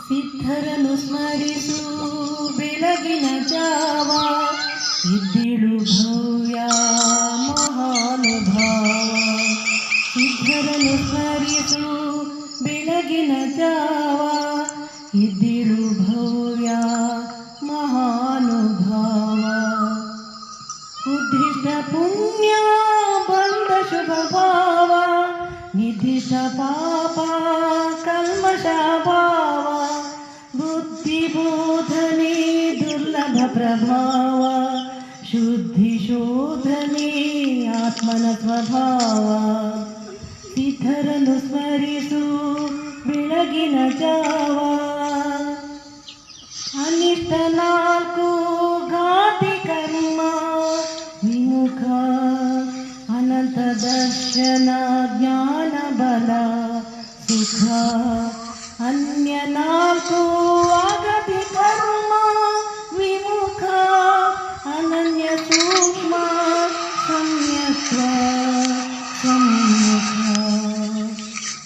ಸಿದ್ಧರನ್ನು ಸ್ಮರಿಸು ಬೆಳಗಿನ ಜಾವ, ಇದ್ದಿಳು ಭವ್ಯ ಮಹಾನುಭಾವ. ಸಿದ್ಧರನ್ನು ಸ್ಮರಿಸು ಬೆಳಗಿನ ಜಾವ, ಇದ್ದಿಳು ಭವ್ಯ ಮಹಾನುಭಾವ. ಉದ್ದಿಷ್ಟ ಪುಣ್ಯ ಬಂದ ಶುಭ ಭಾವ, ನಿದ್ದಿಷ್ಟ ಪಾಪ ಕಲ್ಮಶ ಭಾವ. ಬುದ್ಧಿಬೋಧನೆ ದುರ್ಲಭ ಪ್ರಭಾವ, ಶುದ್ಧಿ ಶೋಧನೆ ಆತ್ಮನ ಸ್ವಭಾವ. ಸಿದ್ಧರನ್ನು ಸ್ಮರಿಸು ಬೆಳಗಿನ ಜಾವ, ಅನಿಷ್ಟ ನಾಲ್ಕು ಘಾತಿ ಕರ್ಮ ವಿಮುಖ. ಅನಂತ ದರ್ಶನ ಜ್ಞಾನ ಬಲ ಸುಖ. ಅನ್ಯ ನಾಲ್ಕು ಆಗತಿ ಕರ್ಮ ವಿಮುಖ. ಅನನ್ಯ ಸೂಕ್ಷ್ಮ ಸಮ್ಯತ್ವ ಸಮ್ಮುಖ.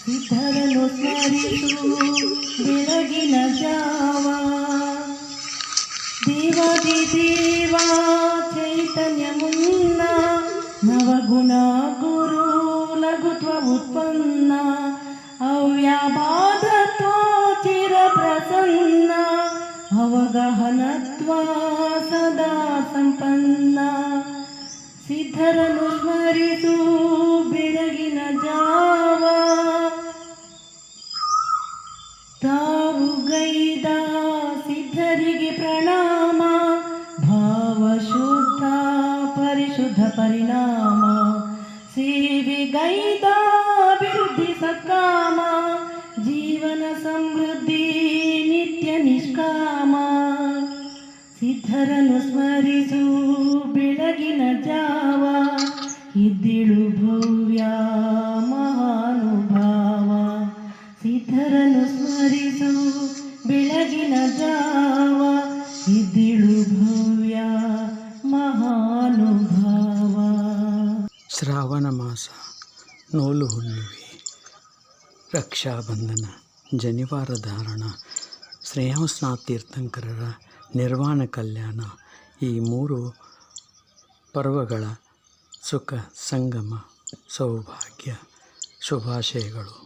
ಸಿದ್ಧರನ್ನು ಸ್ಮರಿಸು ಬೆಳಗಿನ ಜಾವ, ದೇವಾದಿ ದೇವ ಚೈತನ್ಯ ಮುನ್ನ. ನವಗುಣ ಗುರು ಲಘುತ್ವ ಉತ್ಪನ್ನ, ಅವ್ಯಾಬಾಧತ್ವ ಚಿರ ಪ್ರಸನ್ನ. ಅವಗಹನತ್ವ ಸದಾ ಸಂಪನ್ನ. ಸಿದ್ಧರನ್ನು ಸ್ಮರಿಸು ಬೆಳಗಿನ ಜಾವ, ತಾವು ಗೈದ ಸಿದ್ಧರಿಗೆ ಪ್ರಣಾಮ. ಭಾವ ಶುದ್ಧ ಪರಿಶುದ್ಧ ಪರಿಣಾಮ, ಸೇವೆಗೈದ ಅಭಿವೃದ್ಧಿ ಸತ್ಕಾಮ. ಜೀವನ ಸಮೃದ್ಧಿ ನಿತ್ಯ ನಿಷ್ಕಾಮ. ಸಿದ್ಧರನ್ನು ಸ್ಮರಿಸು ಬೆಳಗಿನ ಜಾವ, ಇದ್ದಿಳು ಭವ್ಯ ಮಹಾನುಭಾವ. ಸಿದ್ಧರನ್ನು ಸ್ಮರಿಸು ಬೆಳಗಿನ ಜಾವ, ಇದ್ದಿಳು ಭವ್ಯ ಮಹಾನುಭಾವ. ಶ್ರಾವಣ ಮಾಸ, ನೋಲು ಹುಣ್ಣಿಮೆ, ರಕ್ಷಾಬಂಧನ, ಜನಿವಾರ ಧಾರಣ, ಶ್ರೇಯಾಂಸ್ನಾಥ ತೀರ್ಥಂಕರರ ನಿರ್ವಾಣ ಕಲ್ಯಾಣ, ಈ ಮೂರು ಪರ್ವಗಳ ಸುಖ ಸಂಗಮ ಸೌಭಾಗ್ಯ ಶುಭಾಶಯಗಳು.